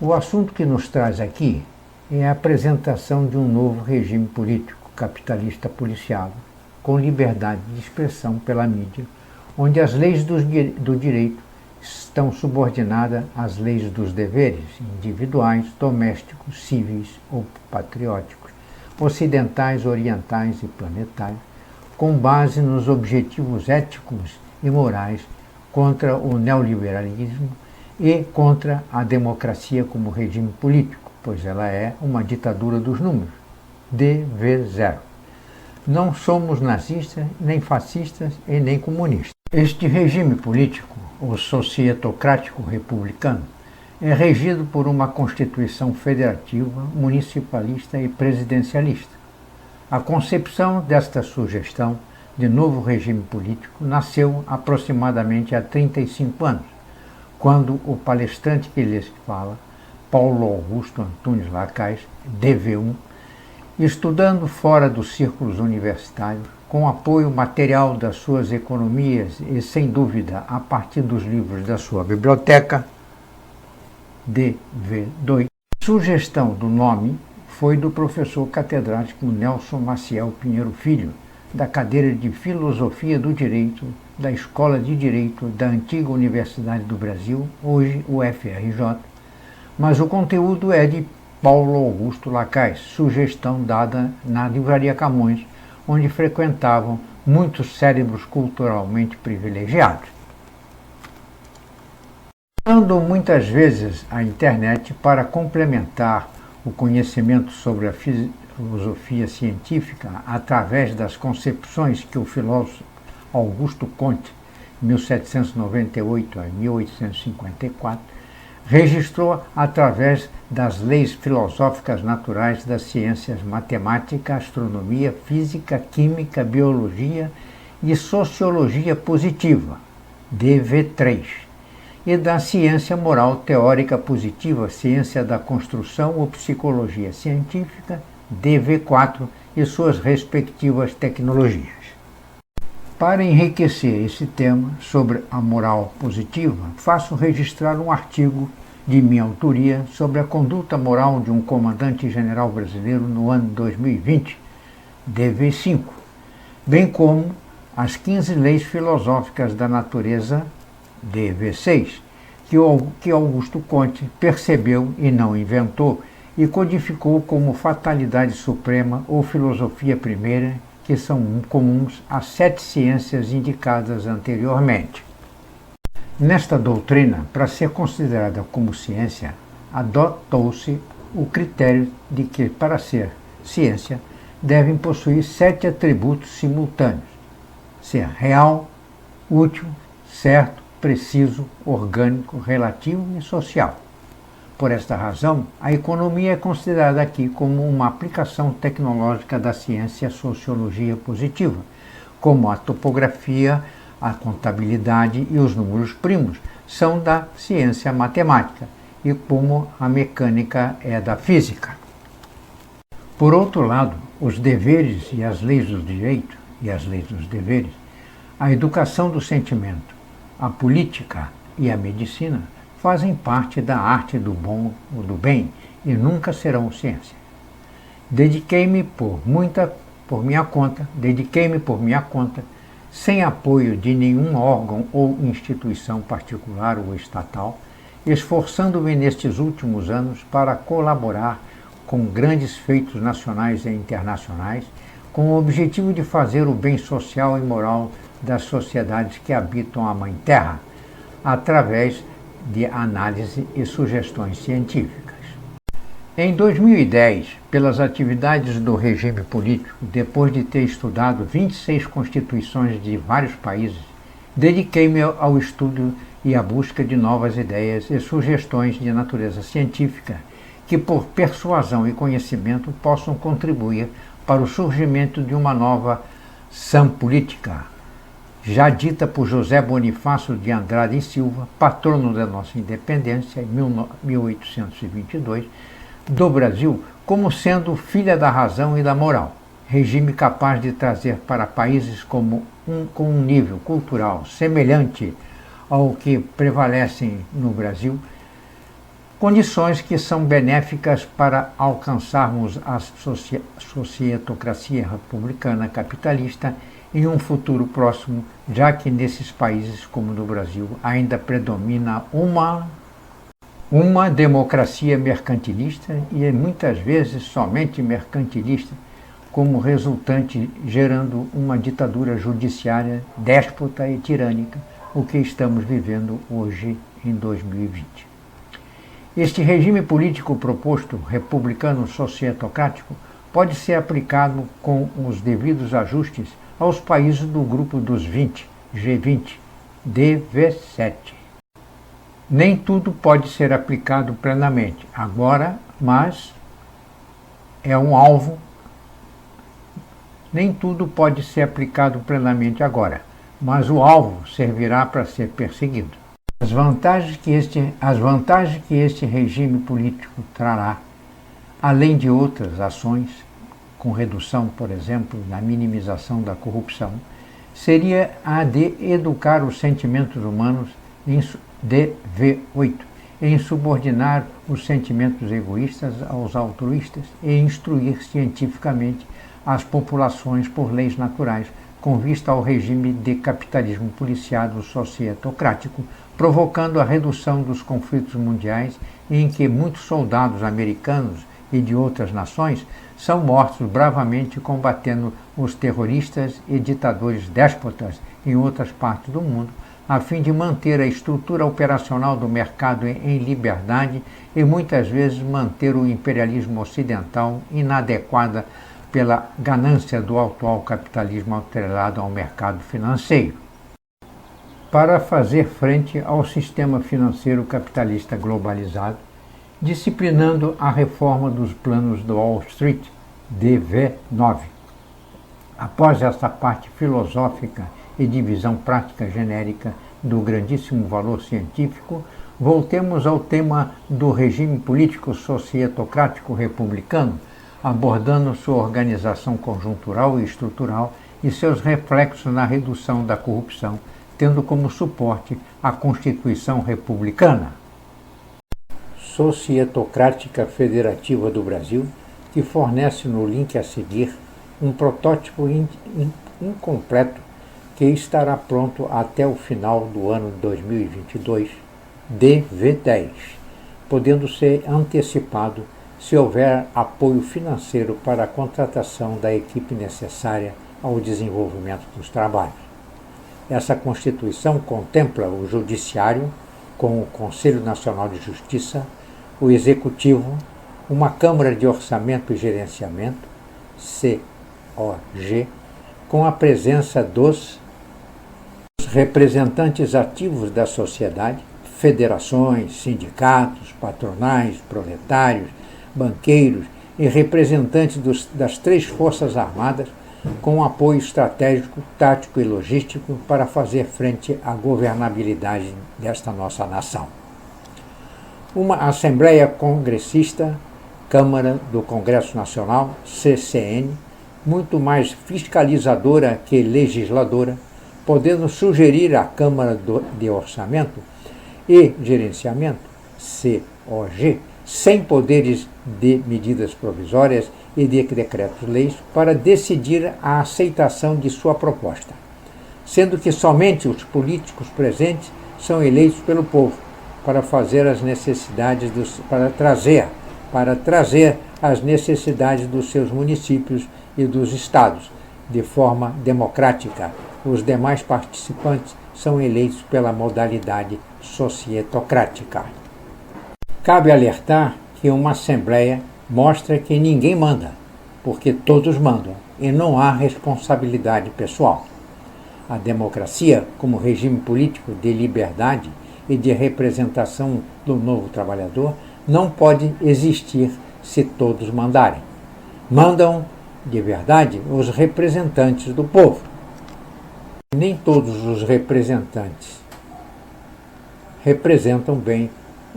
O assunto que nos traz aqui é a apresentação de um novo regime político capitalista policiado, com liberdade de expressão pela mídia, onde as leis do direito estão subordinadas às leis dos deveres individuais, domésticos, civis ou patrióticos, ocidentais, orientais e planetários, com base nos objetivos éticos e morais contra o neoliberalismo e contra a democracia como regime político, pois ela é uma ditadura dos números, DV0. Não somos nazistas, nem fascistas e nem comunistas. Este regime político, o societocrático republicano, é regido por uma Constituição federativa, municipalista e presidencialista. A concepção desta sugestão de novo regime político nasceu aproximadamente há 35 anos, quando o palestrante que lhes fala, Paulo Augusto Antunes Lacaz, DV1, estudando fora dos círculos universitários, com apoio material das suas economias e, sem dúvida, a partir dos livros da sua biblioteca, DV2, a sugestão do nome foi do professor catedrático Nelson Maciel Pinheiro Filho, da cadeira de Filosofia do Direito da Escola de Direito da antiga Universidade do Brasil, hoje UFRJ, mas o conteúdo é de Paulo Augusto Lacaz, sugestão dada na Livraria Camões, onde frequentavam muitos cérebros culturalmente privilegiados. Usando muitas vezes a internet para complementar o conhecimento sobre a filosofia científica através das concepções que o filósofo Augusto Comte, 1798 a 1854, registrou através das leis filosóficas naturais das ciências matemática, astronomia, física, química, biologia e sociologia positiva, DV3, e da ciência moral teórica positiva, ciência da construção ou psicologia científica, DV4, e suas respectivas tecnologias. Para enriquecer esse tema sobre a moral positiva, faço registrar um artigo de minha autoria sobre a conduta moral de um comandante-general brasileiro no ano 2020, DV5, bem como as 15 leis filosóficas da natureza, DV6, que Augusto Comte percebeu e não inventou e codificou como fatalidade suprema ou filosofia primeira, que são comuns às 7 ciências indicadas anteriormente. Nesta doutrina, para ser considerada como ciência, adotou-se o critério de que, para ser ciência, devem possuir 7 atributos simultâneos: ser real, útil, certo, preciso, orgânico, relativo e social. Por esta razão, a economia é considerada aqui como uma aplicação tecnológica da ciência sociologia positiva, como a topografia, a contabilidade e os números primos são da ciência matemática, e como a mecânica é da física. Por outro lado, os deveres e as leis do direito e as leis dos deveres, a educação do sentimento, a política e a medicina fazem parte da arte do bom ou do bem e nunca serão ciência. Dediquei-me por minha conta, sem apoio de nenhum órgão ou instituição particular ou estatal, esforçando-me nestes últimos anos para colaborar com grandes feitos nacionais e internacionais, com o objetivo de fazer o bem social e moral das sociedades que habitam a Mãe Terra, através de análise e sugestões científicas. Em 2010, pelas atividades do regime político, depois de ter estudado 26 constituições de vários países, dediquei-me ao estudo e à busca de novas ideias e sugestões de natureza científica que, por persuasão e conhecimento, possam contribuir para o surgimento de uma nova sã política, já dita por José Bonifácio de Andrade e Silva, patrono da nossa independência em 1822, do Brasil, como sendo filha da razão e da moral, regime capaz de trazer para países com um nível cultural semelhante ao que prevalecem no Brasil, condições que são benéficas para alcançarmos a societocracia republicana capitalista em um futuro próximo, já que nesses países como no Brasil ainda predomina uma democracia mercantilista e muitas vezes somente mercantilista, como resultante gerando uma ditadura judiciária déspota e tirânica, o que estamos vivendo hoje em 2020. Este regime político proposto, republicano societocrático, pode ser aplicado com os devidos ajustes aos países do grupo dos 20, G20, DV7. Nem tudo pode ser aplicado plenamente agora, mas é um alvo. Nem tudo pode ser aplicado plenamente agora, mas o alvo servirá para ser perseguido. As vantagens que este regime político trará, além de outras ações, com redução, por exemplo, na minimização da corrupção, seria a de educar os sentimentos humanos DV8, em subordinar os sentimentos egoístas aos altruístas e instruir cientificamente as populações por leis naturais, com vista ao regime de capitalismo policiado societocrático, provocando a redução dos conflitos mundiais em que muitos soldados americanos e de outras nações são mortos bravamente combatendo os terroristas e ditadores déspotas em outras partes do mundo, a fim de manter a estrutura operacional do mercado em liberdade e muitas vezes manter o imperialismo ocidental inadequada pela ganância do atual capitalismo atrelado ao mercado financeiro. Para fazer frente ao sistema financeiro capitalista globalizado, disciplinando a reforma dos planos do Wall Street, DV9. Após esta parte filosófica e divisão prática genérica do grandíssimo valor científico, voltemos ao tema do regime político societocrático republicano, abordando sua organização conjuntural e estrutural e seus reflexos na redução da corrupção, tendo como suporte a Constituição Republicana Societocrática Federativa do Brasil, que fornece no link a seguir um protótipo incompleto que estará pronto até o final do ano 2022, DV10, podendo ser antecipado se houver apoio financeiro para a contratação da equipe necessária ao desenvolvimento dos trabalhos. Essa Constituição contempla o Judiciário, com o Conselho Nacional de Justiça, o Executivo, uma Câmara de Orçamento e Gerenciamento, COG, com a presença dos representantes ativos da sociedade, federações, sindicatos, patronais, proletários, banqueiros e representantes das 3 Forças Armadas, com apoio estratégico, tático e logístico para fazer frente à governabilidade desta nossa nação. Uma Assembleia Congressista, Câmara do Congresso Nacional, CCN, muito mais fiscalizadora que legisladora, podendo sugerir à Câmara de Orçamento e Gerenciamento, COG, sem poderes de medidas provisórias e de decretos-leis para decidir a aceitação de sua proposta, sendo que somente os políticos presentes são eleitos pelo povo para fazer as necessidades para trazer as necessidades dos seus municípios e dos estados de forma democrática. Os demais participantes são eleitos pela modalidade societocrática. Cabe alertar que uma assembleia mostra que ninguém manda, porque todos mandam e não há responsabilidade pessoal. A democracia, como regime político de liberdade e de representação do novo trabalhador, não pode existir se todos mandarem. Mandam, de verdade, os representantes do povo. Nem todos os representantes representam bem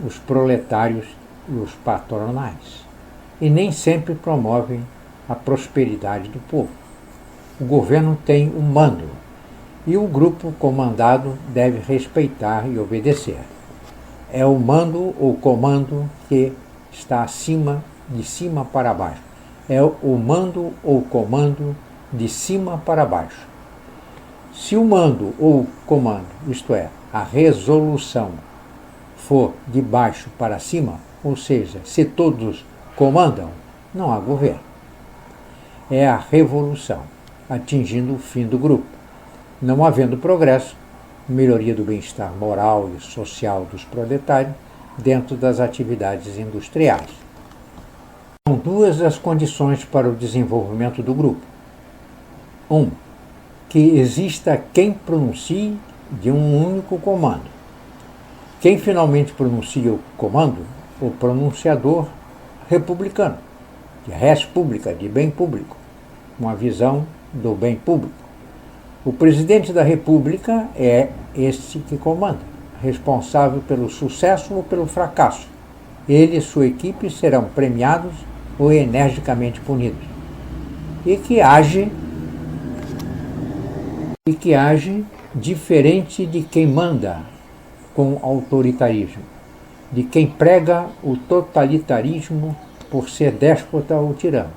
os proletários e os patronais, e nem sempre promovem a prosperidade do povo. O governo tem um mando, e o grupo comandado deve respeitar e obedecer. é o mando ou comando que está acima, de cima para baixo. É o mando ou comando de cima para baixo. Se o mando ou comando, isto é, a resolução, for de baixo para cima, ou seja, se todos comandam, não há governo. É a revolução, atingindo o fim do grupo. Não havendo progresso, melhoria do bem-estar moral e social dos proletários dentro das atividades industriais. São duas as condições para o desenvolvimento do grupo. 1. Que exista quem pronuncie de um único comando. Quem finalmente pronuncia o comando? O pronunciador republicano, de res publica, de bem público, uma visão do bem público. O presidente da República é este que comanda, responsável pelo sucesso ou pelo fracasso. Ele e sua equipe serão premiados ou energicamente punidos. E que age diferente de quem manda com autoritarismo, de quem prega o totalitarismo por ser déspota ou tirano.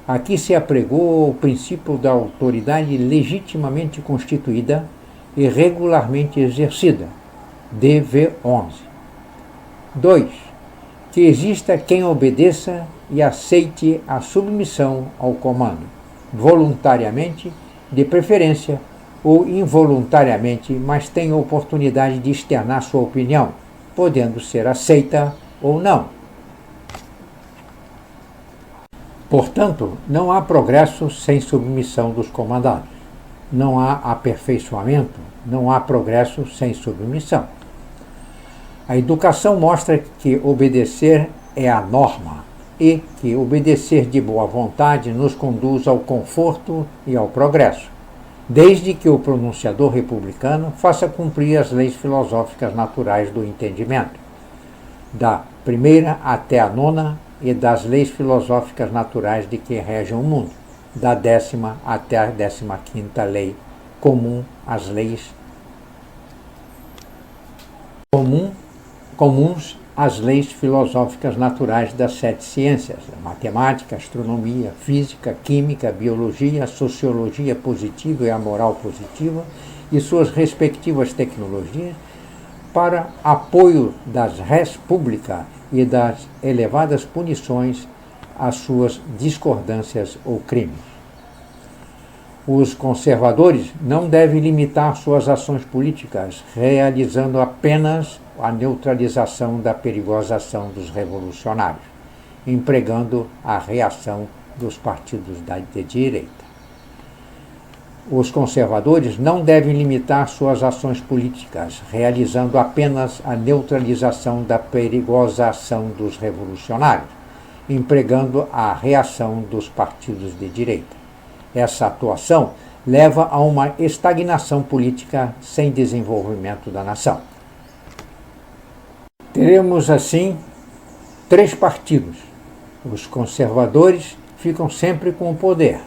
Aqui se apregou o princípio da autoridade legitimamente constituída e regularmente exercida, DV11. 2. Que exista quem obedeça e aceite a submissão ao comando, voluntariamente, de preferência, ou involuntariamente, mas tenha oportunidade de externar sua opinião, podendo ser aceita ou não. Portanto, não há progresso sem submissão dos comandados. Não há aperfeiçoamento, não há progresso sem submissão. A educação mostra que obedecer é a norma e que obedecer de boa vontade nos conduz ao conforto e ao progresso, desde que o pronunciador republicano faça cumprir as leis filosóficas naturais do entendimento, da primeira até a nona, e das leis filosóficas naturais de que regem o mundo, da 10ª até a 15ª lei comum às leis comuns às leis filosóficas naturais das 7 ciências, matemática, astronomia, física, química, biologia, sociologia positiva e a moral positiva e suas respectivas tecnologias, para apoio das res publica e das elevadas punições às suas discordâncias ou crimes. Os conservadores não devem limitar suas ações políticas, realizando apenas a neutralização da perigosa ação dos revolucionários, empregando a reação dos partidos de direita. Os conservadores não devem limitar suas ações políticas, realizando apenas a neutralização da perigosa ação dos revolucionários, empregando a reação dos partidos de direita. Essa atuação leva a uma estagnação política sem desenvolvimento da nação. Teremos, assim, 3 partidos. Os conservadores ficam sempre com o poder.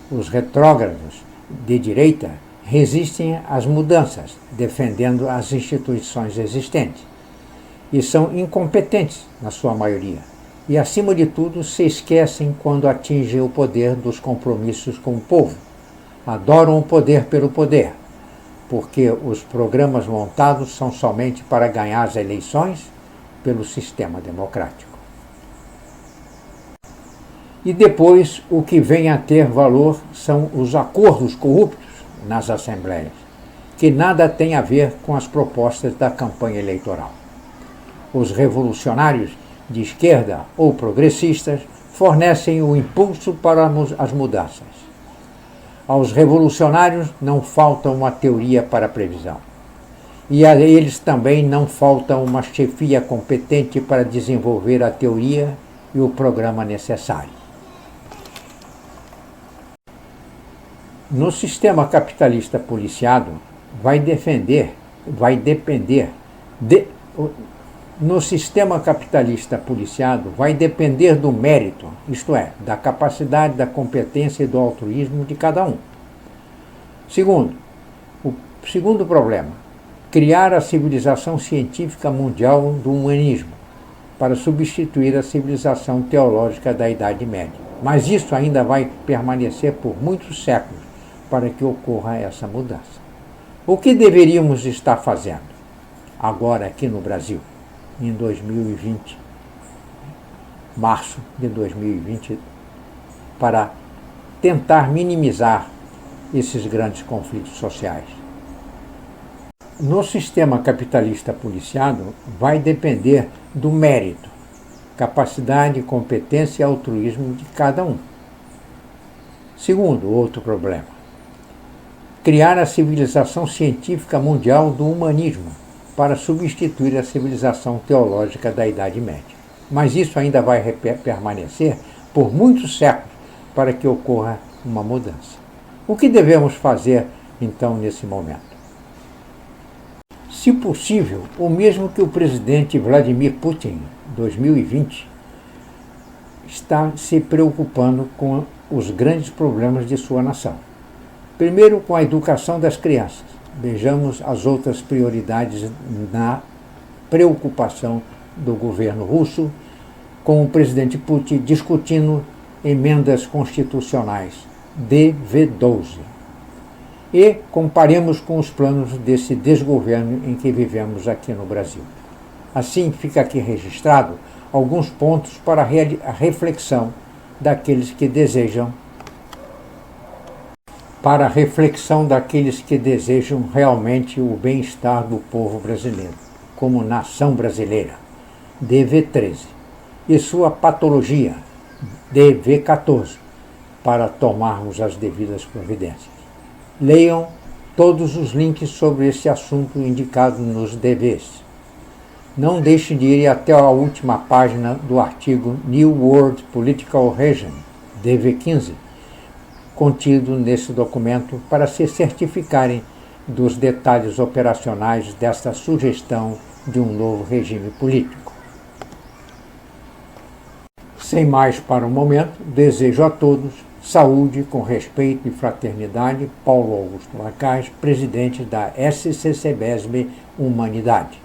Os retrógrados de direita resistem às mudanças, defendendo as instituições existentes, e são incompetentes na sua maioria, e acima de tudo se esquecem quando atingem o poder dos compromissos com o povo. Adoram o poder pelo poder, porque os programas montados são somente para ganhar as eleições pelo sistema democrático. E depois, o que vem a ter valor são os acordos corruptos nas assembleias, que nada tem a ver com as propostas da campanha eleitoral. Os revolucionários de esquerda ou progressistas fornecem o impulso para as mudanças. Aos revolucionários não falta uma teoria para a previsão. E a eles também não falta uma chefia competente para desenvolver a teoria e o programa necessário. No sistema capitalista policiado, no sistema capitalista policiado vai depender do mérito, isto é, da capacidade, da competência e do altruísmo de cada um. O segundo problema, criar a civilização científica mundial do humanismo, para substituir a civilização teológica da Idade Média. Mas isso ainda vai permanecer por muitos séculos para que ocorra essa mudança. O que deveríamos estar fazendo agora aqui no Brasil, em 2020, março de 2020, para tentar minimizar esses grandes conflitos sociais? No sistema capitalista policiado, vai depender do mérito, capacidade, competência e altruísmo de cada um. Segundo, outro problema: criar a civilização científica mundial do humanismo para substituir a civilização teológica da Idade Média. Mas isso ainda vai permanecer por muitos séculos para que ocorra uma mudança. O que devemos fazer, então, nesse momento? Se possível, o mesmo que o presidente Vladimir Putin, 2020, está se preocupando com os grandes problemas de sua nação. Primeiro, com a educação das crianças. Vejamos as outras prioridades na preocupação do governo russo, com o presidente Putin discutindo emendas constitucionais, DV12. E comparemos com os planos desse desgoverno em que vivemos aqui no Brasil. Assim, fica aqui registrado alguns pontos para a reflexão daqueles que desejam realmente o bem-estar do povo brasileiro, como nação brasileira, DV13, e sua patologia, DV14, para tomarmos as devidas providências. Leiam todos os links sobre esse assunto indicados nos DVs. Não deixe de ir até a última página do artigo New World Political Region, DV15, contido nesse documento, para se certificarem dos detalhes operacionais desta sugestão de um novo regime político. Sem mais para o momento, desejo a todos saúde, com respeito e fraternidade. Paulo Augusto Lacaz, presidente da SCCBESB Humanidade.